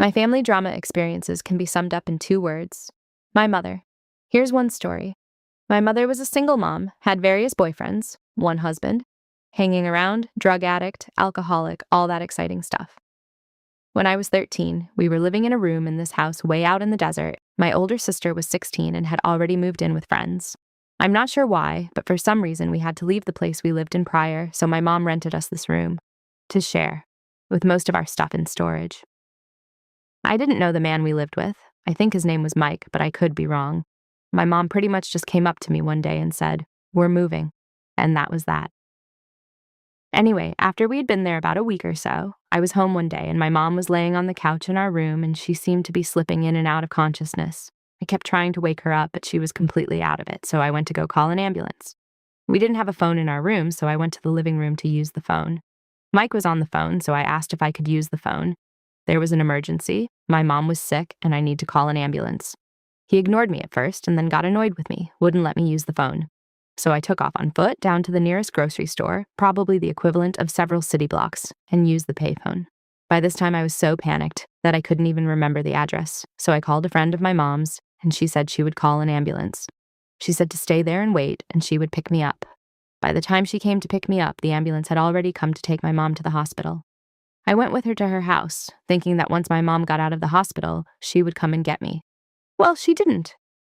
My family drama experiences can be summed up in 2 words. My mother. Here's one story. My mother was a single mom, had various boyfriends, one husband, hanging around, drug addict, alcoholic, all that exciting stuff. When I was 13, we were living in a room in this house way out in the desert. My older sister was 16 and had already moved in with friends. I'm not sure why, but for some reason we had to leave the place we lived in prior, so my mom rented us this room to share, with most of our stuff in storage. I didn't know the man we lived with. I think his name was Mike, but I could be wrong. My mom pretty much just came up to me one day and said, "We're moving." And that was that. Anyway, after we had been there about a week or so, I was home one day and my mom was laying on the couch in our room and she seemed to be slipping in and out of consciousness. I kept trying to wake her up, but she was completely out of it, so I went to go call an ambulance. We didn't have a phone in our room, so I went to the living room to use the phone. Mike was on the phone, so I asked if I could use the phone. There was an emergency, my mom was sick, and I need to call an ambulance. He ignored me at first and then got annoyed with me, wouldn't let me use the phone. So I took off on foot down to the nearest grocery store, probably the equivalent of several city blocks, and used the payphone. By this time I was so panicked that I couldn't even remember the address, so I called a friend of my mom's, and she said she would call an ambulance. She said to stay there and wait, and she would pick me up. By the time she came to pick me up, the ambulance had already come to take my mom to the hospital. I went with her to her house, thinking that once my mom got out of the hospital, she would come and get me. Well, she didn't.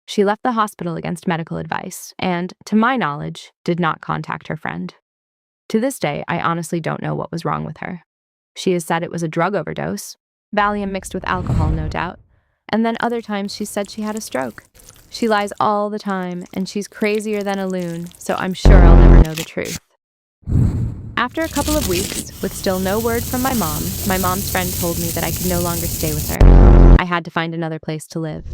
She left the hospital against medical advice and, to my knowledge, did not contact her friend. To this day, I honestly don't know what was wrong with her. She has said it was a drug overdose, Valium mixed with alcohol, no doubt, and then other times she said she had a stroke. She lies all the time, and she's crazier than a loon, so I'm sure I'll never know the truth. After a couple of weeks, with still no word from my mom's friend told me that I could no longer stay with her. I had to find another place to live.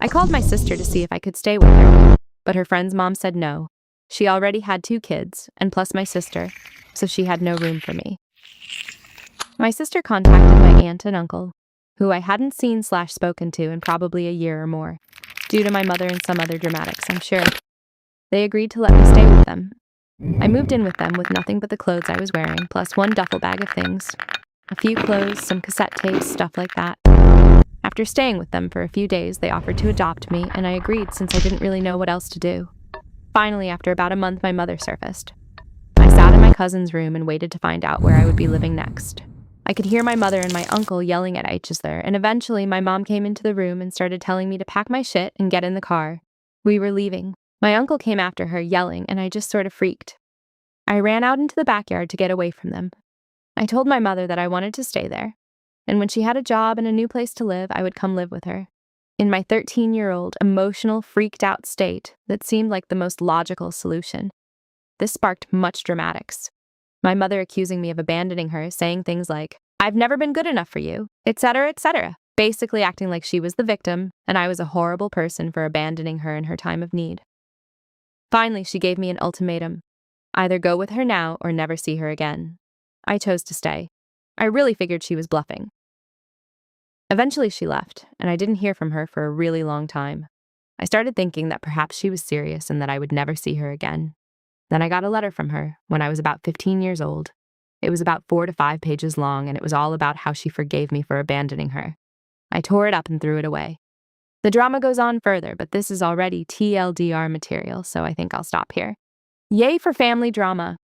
I called my sister to see if I could stay with her, but her friend's mom said no. She already had 2 kids, and plus my sister, so she had no room for me. My sister contacted my aunt and uncle, who I hadn't seen/spoken to in probably a year or more, due to my mother and some other dramatics, I'm sure. They agreed to let me stay with them. I moved in with them with nothing but the clothes I was wearing, plus one duffel bag of things. A few clothes, some cassette tapes, stuff like that. After staying with them for a few days, they offered to adopt me, and I agreed since I didn't really know what else to do. Finally, after about a month, my mother surfaced. I sat in my cousin's room and waited to find out where I would be living next. I could hear my mother and my uncle yelling at each other, and eventually my mom came into the room and started telling me to pack my shit and get in the car. We were leaving. My uncle came after her, yelling, and I just sort of freaked. I ran out into the backyard to get away from them. I told my mother that I wanted to stay there, and when she had a job and a new place to live, I would come live with her. In my 13-year-old, emotional, freaked-out state, that seemed like the most logical solution. This sparked much dramatics. My mother accusing me of abandoning her, saying things like, "I've never been good enough for you," etc., basically acting like she was the victim, and I was a horrible person for abandoning her in her time of need. Finally, she gave me an ultimatum. Either go with her now or never see her again. I chose to stay. I really figured she was bluffing. Eventually she left, and I didn't hear from her for a really long time. I started thinking that perhaps she was serious and that I would never see her again. Then I got a letter from her when I was about 15 years old. It was about 4 to 5 pages long, and it was all about how she forgave me for abandoning her. I tore it up and threw it away. The drama goes on further, but this is already TLDR material, so I think I'll stop here. Yay for family drama!